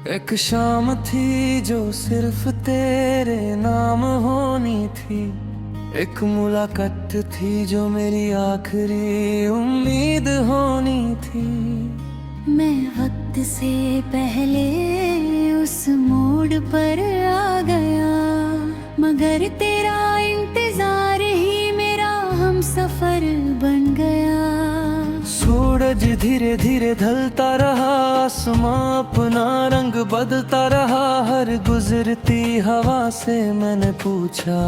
एक शाम थी जो सिर्फ तेरे नाम होनी थी। एक मुलाकात थी जो मेरी आखिरी उम्मीद होनी थी। मैं वक्त से पहले उस मोड़ पर आ गया, मगर तेरा इंतजार ही मेरा हम सफर बन गया। सूरज धीरे धीरे ढलता रहा, आसमां अपना रंग बदलता रहा। हर गुजरती हवा से मैंने पूछा,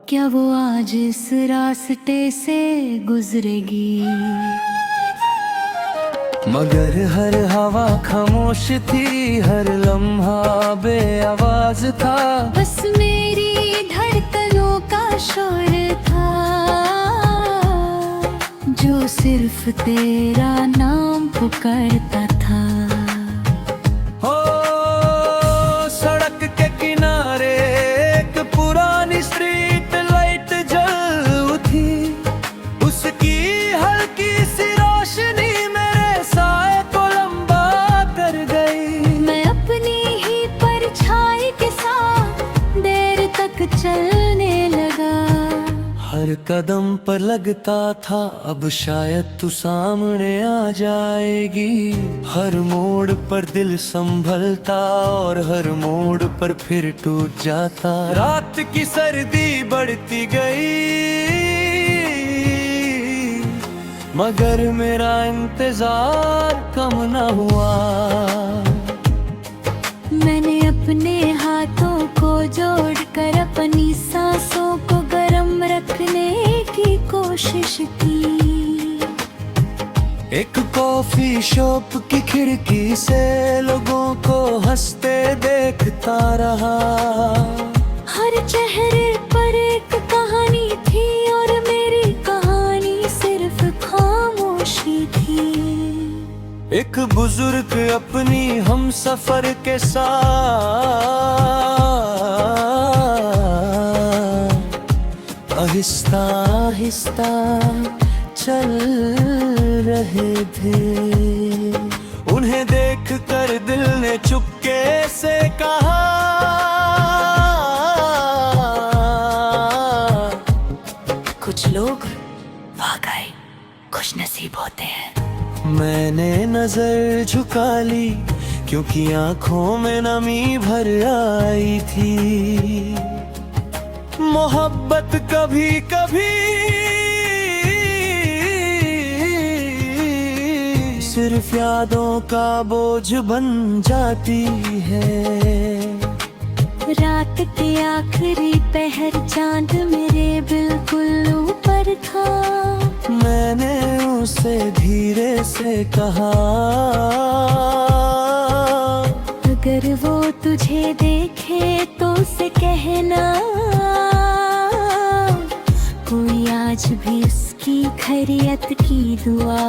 क्या वो आज इस रास्ते से गुजरेगी? मगर हर हवा खामोश थी, हर लम्हा बेआवाज था। बस मेरी धड़कनों का शोर था, जो सिर्फ तेरा नाम पुकारता था। हो सड़क के किनारे एक पुरानी स्ट्रीट लाइट जल उठी। उसकी हल्की सी रोशनी मेरे साए को लंबा कर गई। मैं अपनी ही परछाई के साथ देर तक चलने लगा। हर कदम पर लगता था अब शायद तू सामने आ जाएगी। हर मोड़ पर दिल संभलता और हर मोड़ पर फिर टूट जाता। रात की सर्दी बढ़ती गई, मगर मेरा इंतजार कम न हुआ। मैंने अपने हाथों को जोड़कर अपनी सांसों को गर्म रखने की कोशिश की। एक कॉफी शॉप की खिड़की से लोगों को हंसते देखता रहा। हर चेहरे पर एक कहानी थी और मेरी कहानी सिर्फ खामोशी थी। एक बुजुर्ग अपनी हम सफर के साथ आहिस्ता आहिस्ता चल रहे थे। उन्हें देखकर दिल ने चुपके से कहा, कुछ लोग वाकई खुशनसीब होते हैं। मैंने नजर झुका ली क्योंकि आंखों में नमी भर आई थी। मोहब्बत कभी कभी सिर्फ यादों का बोझ बन जाती है। रात के आखिरी पहर चांद मेरे बिल्कुल ऊपर था। मैंने उसे धीरे से कहा, अगर वो तुझे देखे तो उसे कहना, कोई आज भी उसकी खैरियत की दुआ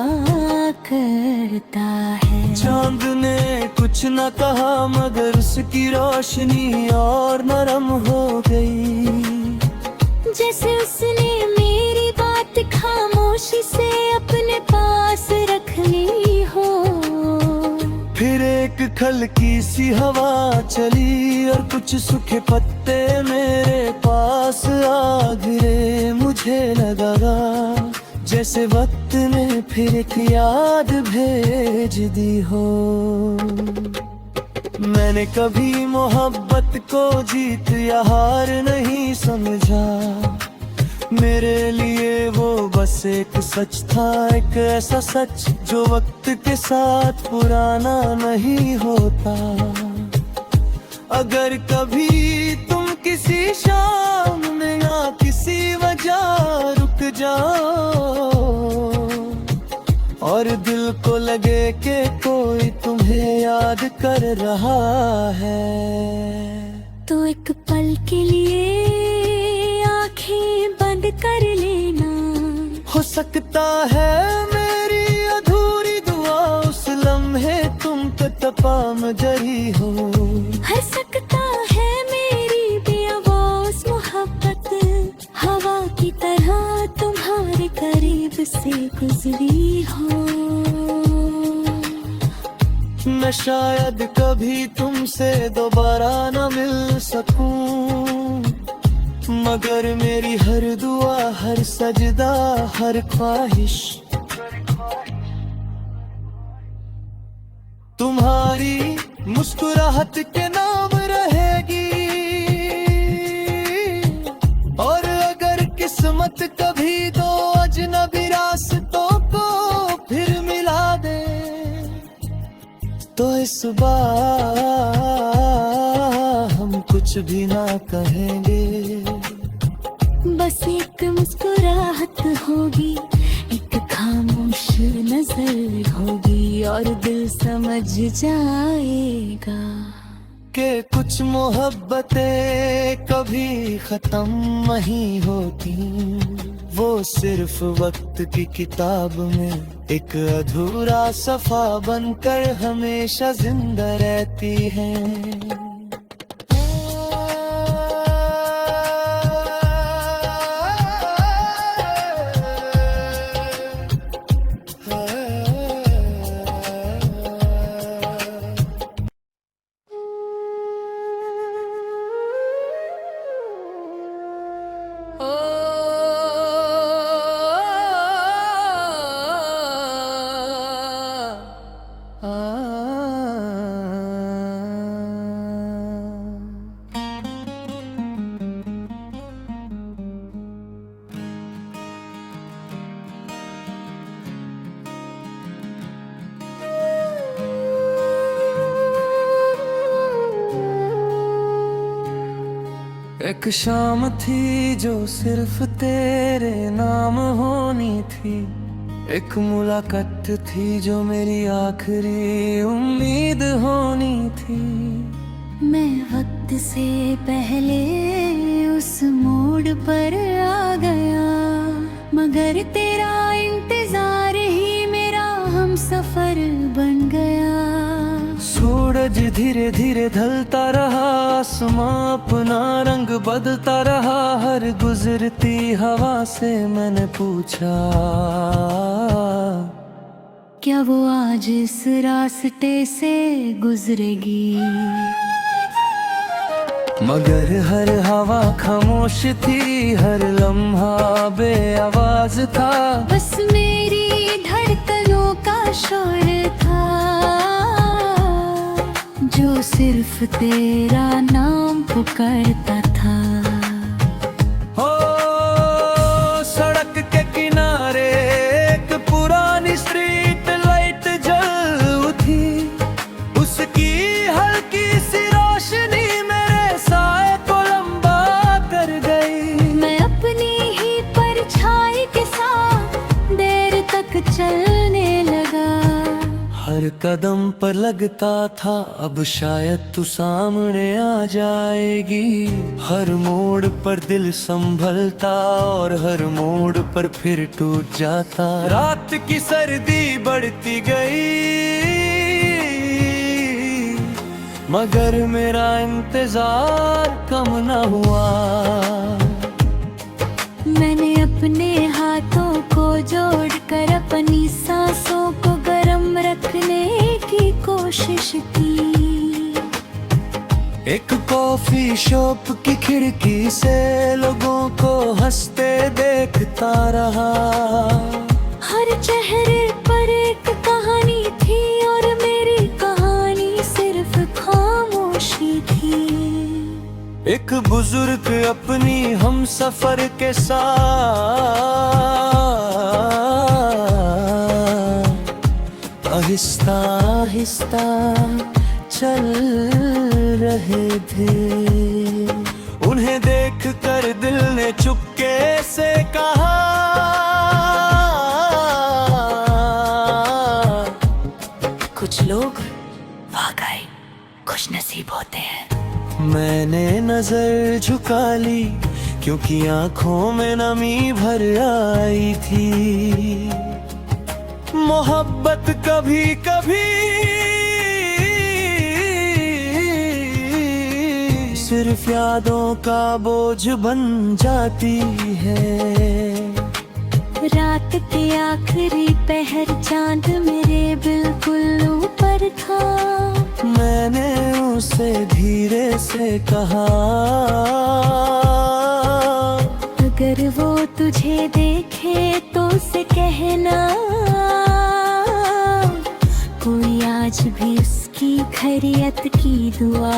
करता है। चांद ने कुछ न कहा मगर उसकी रोशनी और नरम हो गई। जैसे उसने मेरी बात खामोशी से अपने पास रख ली हो। फिर एक हल्की सी हवा चली और कुछ सूखे पत्ते मेरे पास आ गिरे। मुझे लगा जैसे वक्त ने फिर एक याद भेज दी हो। मैंने कभी मोहब्बत को जीत या हार नहीं समझा। मेरे लिए वो बस एक सच था, एक ऐसा सच जो वक्त के साथ पुराना नहीं होता। अगर कभी तुम किसी शाम में या किसी वजह रुक जाओ और दिल को लगे कि कोई तुम्हें याद कर रहा है, तो एक पल के लिए आंखें बंद कर लेना। हो सकता है मेरी अधूरी दुआ उस लम्हे तुम पे तपाम जरी हो। हो सकता है मेरी बेआवाज मोहब्बत हवा की तरह तुम्हारे करीब से गुजरी हो। मैं शायद कभी तुमसे दोबारा न मिल सकूं, मगर मेरी हर दुआ, हर सजदा, हर ख्वाहिश तुम्हारी मुस्कुराहट के नाम रहेगी। और अगर किस्मत कभी दो अजनबी रास्तों को फिर मिला दे, तो इस बार हम कुछ भी ना कहेंगे। बस एक मुस्कुराहट होगी, एक खामोश नजर होगी, और दिल समझ जाएगा कि कुछ मोहब्बतें कभी खत्म नहीं होती, वो सिर्फ वक्त की किताब में एक अधूरा सफा बनकर हमेशा जिंदा रहती हैं। एक शाम थी जो सिर्फ तेरे नाम होनी थी, एक मुलाकात थी जो मेरी आखिरी उम्मीद होनी थी। मैं वक्त से पहले उस मोड़ पर आ गया, मगर तेरा इंतजार ही मेरा हमसफर बन गया। सूरज धीरे धीरे ढलता रहा, आसमां अपना रंग बदलता रहा। हर गुजरती हवा से मैंने पूछा, क्या वो आज इस रास्ते से गुजरेगी? मगर हर हवा खामोश थी, हर लम्हा बेआवाज था। बस मेरी धड़कनों का शोर था, जो सिर्फ तेरा नाम पुकारता था। हो सड़क के किनारे एक पुरानी स्ट्रीट लाइट जल उठी, उसकी हल्की सी रोशनी मेरे साए को लंबा कर गई। मैं अपनी ही परछाई के साथ देर तक चलने लगा। हर कदम पर लगता था अब शायद तू सामने आ जाएगी। हर मोड़ पर दिल संभलता और हर मोड़ पर फिर टूट जाता। रात की सर्दी बढ़ती गई, मगर मेरा इंतजार कम न हुआ। मैंने अपने हाथों को जोड़कर अपनी सांसों को गर्म रखने की कोशिश की। एक कॉफी शॉप की खिड़की से लोगों को हंसते देखता रहा। हर चेहरे पर एक कहानी थी और मेरी कहानी सिर्फ खामोशी थी। एक बुजुर्ग अपनी हमसफर के साथ आहिस्ता आहिस्ता चल रहे थे। उन्हें देखकर दिल ने चुपके से कहा, कुछ लोग वाकई खुशनसीब होते हैं। मैंने नजर झुका ली क्योंकि आंखों में नमी भर आई थी। मोहब्बत कभी कभी सिर्फ यादों का बोझ बन जाती है। रात के आखिरी पहर चांद मेरे बिल्कुल ऊपर था। से धीरे से कहा, अगर वो तुझे देखे तो उसे कहना, कोई आज भी उसकी खैरियत की दुआ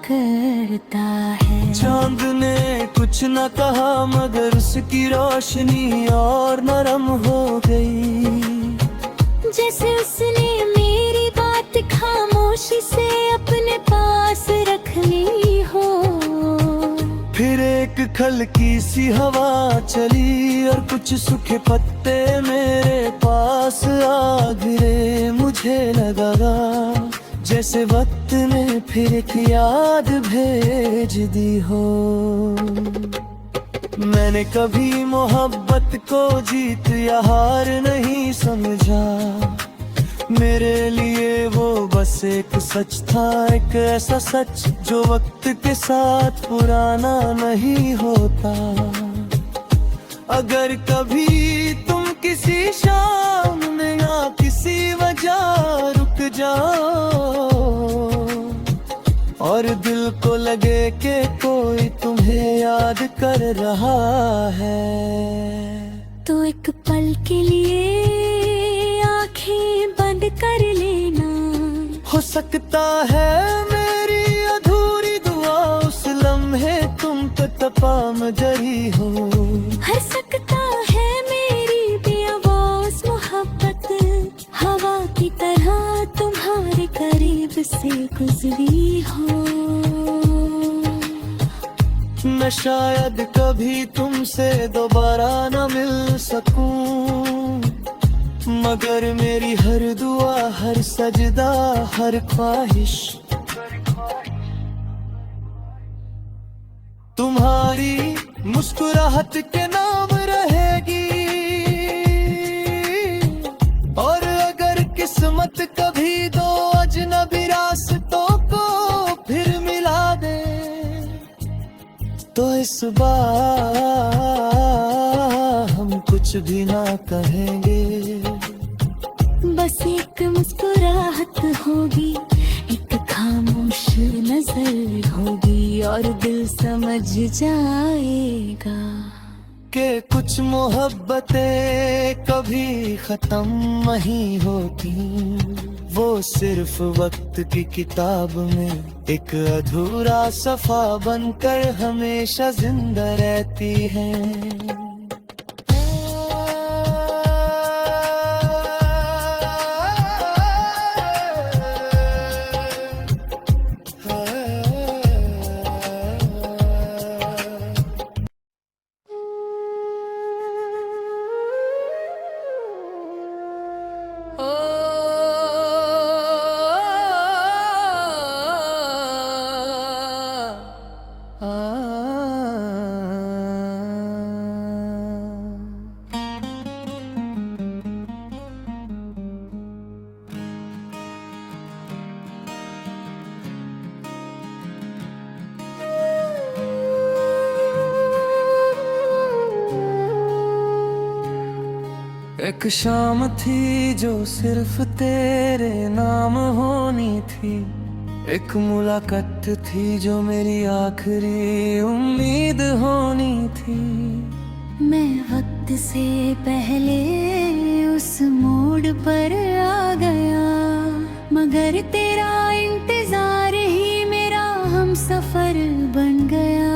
करता है। चांद ने कुछ न कहा मगर उसकी रोशनी और नरम हो गई, जैसे उसने मेरी बात खामोशी से अपने पास रख ली हो। फिर एक हल्की सी हवा चली और कुछ सूखे पत्ते मेरे पास आ गिरे। मुझे लगा जैसे वक्त ने फिर एक याद भेज दी हो। मैंने कभी मोहब्बत को जीत या हार नहीं समझा, मेरे लिए वो बस एक सच था, एक ऐसा सच जो वक्त के साथ पुराना नहीं होता। अगर कभी तुम किसी शाम में या किसी वजह रुक जाओ और दिल को लगे कि कोई तुम्हें याद कर रहा है, तो एक पल के लिए आंखें बंद कर लेना। हो सकता है मेरी अधूरी दुआ उस लम्हे तुम पे तपाम जरी हो। हर सकता है मेरी बेआवाज़ मोहब्बत हवा की तरह तुम्हारे करीब से गुजरी हो। मैं शायद कभी तुमसे दोबारा न मिल सकूं, मगर मेरी हर दुआ, हर सजदा, हर ख्वाहिश तुम्हारी मुस्कुराहट के नाम रहेगी। और अगर किस्मत कभी दो अजनबी रास्तों को फिर मिला दे, तो इस बार हम कुछ भी ना कहेंगे। बस एक मुस्कुराहट होगी, एक खामोश नजर होगी और दिल समझ जाएगा कि कुछ मोहब्बतें कभी खत्म नहीं होती, वो सिर्फ वक्त की किताब में एक अधूरा सफा बनकर हमेशा जिंदा रहती हैं। एक शाम थी जो सिर्फ तेरे नाम होनी थी, एक मुलाकात थी जो मेरी आखिरी उम्मीद होनी थी। मैं वक्त से पहले उस मोड़ पर आ गया, मगर तेरा इंतजार ही मेरा हम सफर बन गया।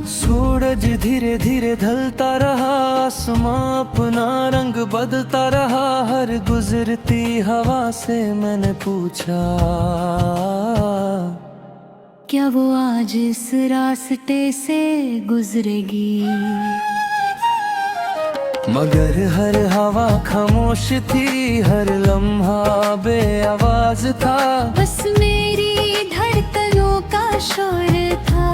सूरज धीरे धीरे ढलता रहा, आसमां अपना रंग बदलता रहा। हर गुजरती हवा से मैंने पूछा, क्या वो आज इस रास्ते से गुजरेगी? मगर हर हवा खामोश थी, हर लम्हा बेआवाज था। बस मेरी धड़कनों का शोर था,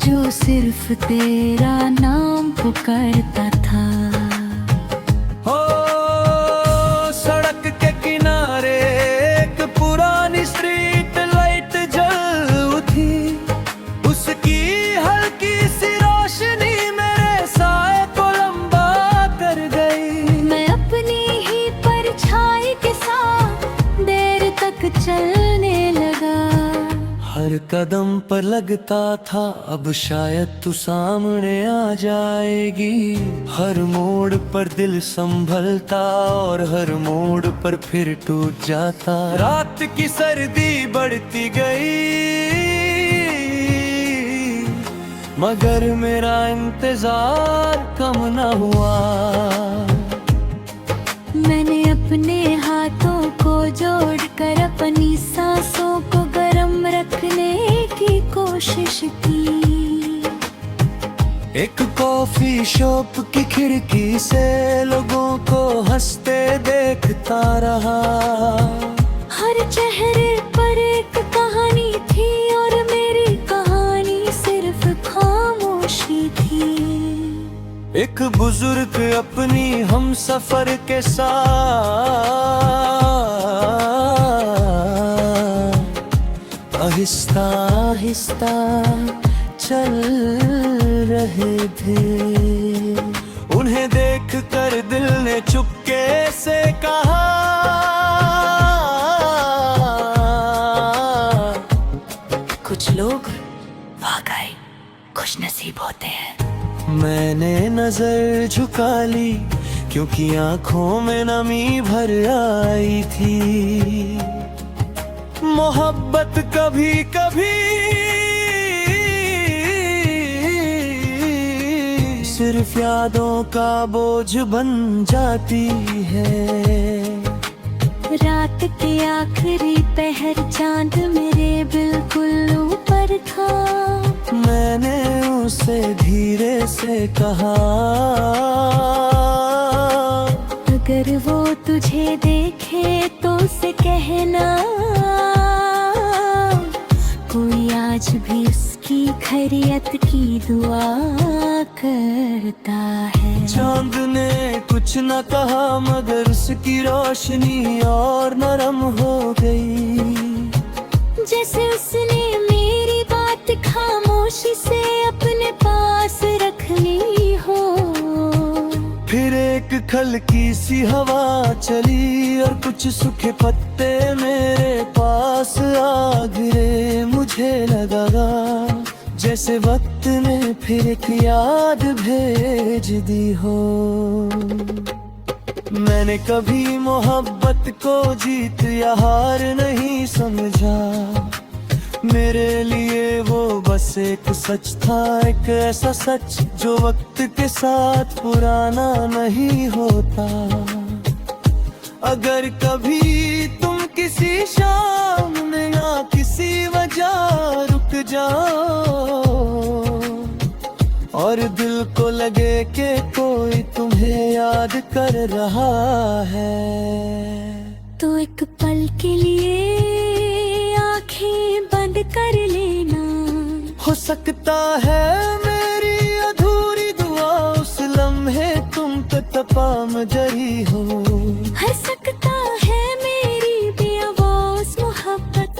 जो सिर्फ तेरा नाम पुकारता था। हो सड़क के किनारे एक पुरानी स्ट्रीट लाइट जल उठी, उसकी हल्की सी रोशनी मेरे साए को लंबा कर गई। मैं अपनी ही परछाई के साथ देर तक चल कदम पर लगता था अब शायद तू सामने आ जाएगी। हर मोड़ पर दिल संभलता और हर मोड़ पर फिर टूट जाता। रात की सर्दी बढ़ती गई मगर मेरा इंतजार कम न हुआ। मैंने अपने हाथों को जोड़कर अपनी सांसों को गर्म रखने की कोशिश की। एक कॉफी शॉप की खिड़की से लोगों को हंसते देखता रहा। हर चेहरे पर एक कहानी थी और मेरी कहानी सिर्फ खामोशी थी। एक बुजुर्ग अपनी हम सफर के साथ आहिस्ता आहिस्ता चल रहे थे। उन्हें देखकर दिल ने चुपके से कहा, कुछ लोग वाकई खुशनसीब होते हैं। मैंने नजर झुका ली क्योंकि आंखों में नमी भर आई थी। मोहब्बत कभी कभी सिर्फ यादों का बोझ बन जाती है। रात के आखिरी पहर चांद मेरे बिल्कुल ऊपर था। मैंने उसे धीरे से कहा, अगर वो तुझे देखे तो उसे कहना कोई आज भी उसकी खैरियत की दुआ करता है। चांद ने कुछ न कहा मगर उसकी रोशनी और नरम हो गई। जैसे उसने मेरी बात खामोशी से अपने पास रख ली हो। फिर एक हल्की सी हवा चली और कुछ सूखे पत्ते मेरे पास आ गिरे। मुझे लगा जैसे वक्त ने फिर एक याद भेज दी हो। मैंने कभी मोहब्बत को जीत या हार नहीं समझा। मेरे लिए वो बस एक सच था, एक ऐसा सच जो वक्त के साथ पुराना नहीं होता। अगर कभी तुम किसी शाम में या किसी वजह रुक जाओ और दिल को लगे कि कोई तुम्हें याद कर रहा है, तो एक पल के लिए आंखें बंद कर लेना। हो सकता है मेरी अधूरी दुआ उस लम्हे तुम पे तपाम जरी हो। हो सकता है मेरी बेआवाज़ मोहब्बत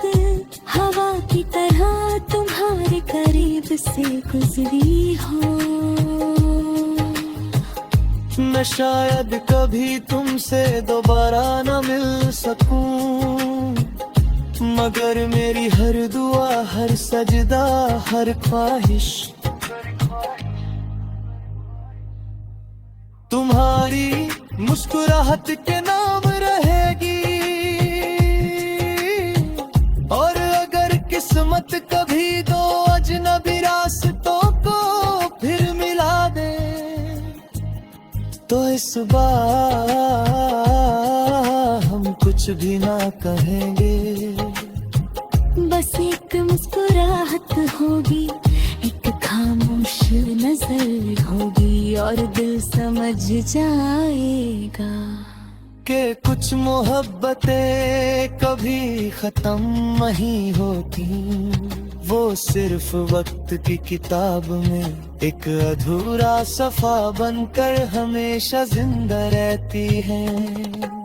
हवा की तरह तुम्हारे करीब से गुजरी हो। मैं शायद कभी तुमसे दोबारा न मिल सकूं, मगर मेरी हर दुआ, हर सजदा, हर ख्वाहिश तुम्हारी मुस्कुराहट के नाम रहेगी। और अगर किस्मत कभी दो अजनबी रास्तों को फिर मिला दे तो इस बार हम कुछ भी ना कहेंगे। बस एक मुस्कुराहट होगी, एक खामोश नजर होगी और दिल समझ जाएगा कि कुछ मोहब्बतें कभी खत्म नहीं होती। वो सिर्फ वक्त की किताब में एक अधूरा सफा बनकर हमेशा जिंदा रहती हैं।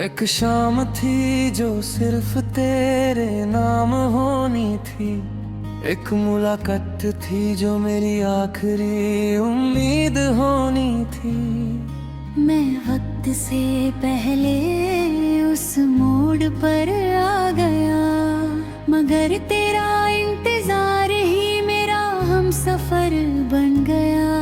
एक शाम थी जो सिर्फ तेरे नाम होनी थी, एक मुलाकात थी जो मेरी आखिरी उम्मीद होनी थी। मैं वक्त से पहले उस मोड़ पर आ गया, मगर तेरा इंतजार ही मेरा हम सफर बन गया।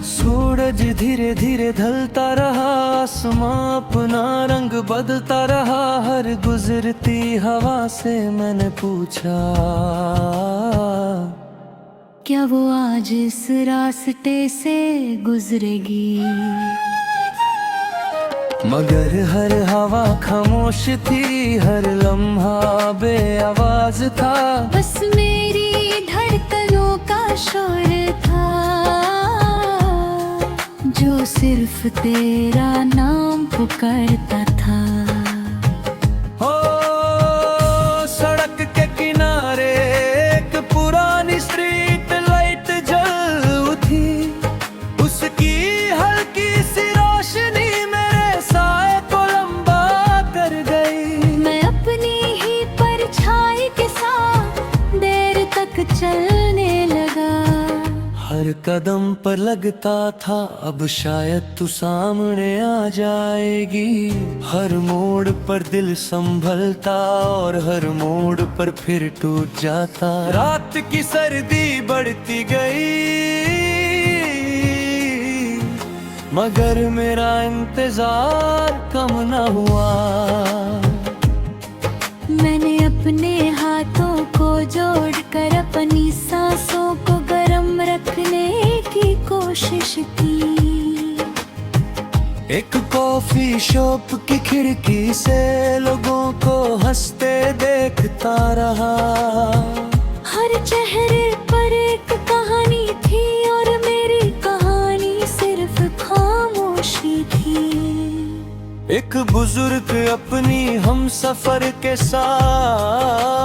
सूरज धीरे धीरे ढलता रहा, आसमां अपना रंग बदलता रहा। हर गुजरती हवा से मैंने पूछा, क्या वो आज इस रास्ते से गुजरेगी? मगर हर हवा खामोश थी, हर लम्हा बेआवाज था। बस मेरी धड़कनों का शोर था, जो सिर्फ तेरा नाम पुकारता था। हो सड़क के किनारे एक पुरानी स्ट्रीट लाइट जल उठी, उसकी हल्की सी रोशनी मेरे साए को लंबा कर गई। मैं अपनी ही परछाई के साथ देर तक चलने लगा। हर कदम पर लगता था अब शायद तू सामने आ जाएगी। हर मोड़ पर दिल संभलता और हर मोड़ पर फिर टूट जाता। रात की सर्दी बढ़ती गई, मगर मेरा इंतजार कम न हुआ। मैंने अपने हाथों को जोड़कर अपनी सांसों को गर्म रखने की कोशिश की। एक कॉफी शॉप की खिड़की से लोगों को हंसते देखता रहा। हर चेहरे पर एक कहानी थी और मेरी कहानी सिर्फ खामोशी थी। एक बुजुर्ग अपनी हम सफर के साथ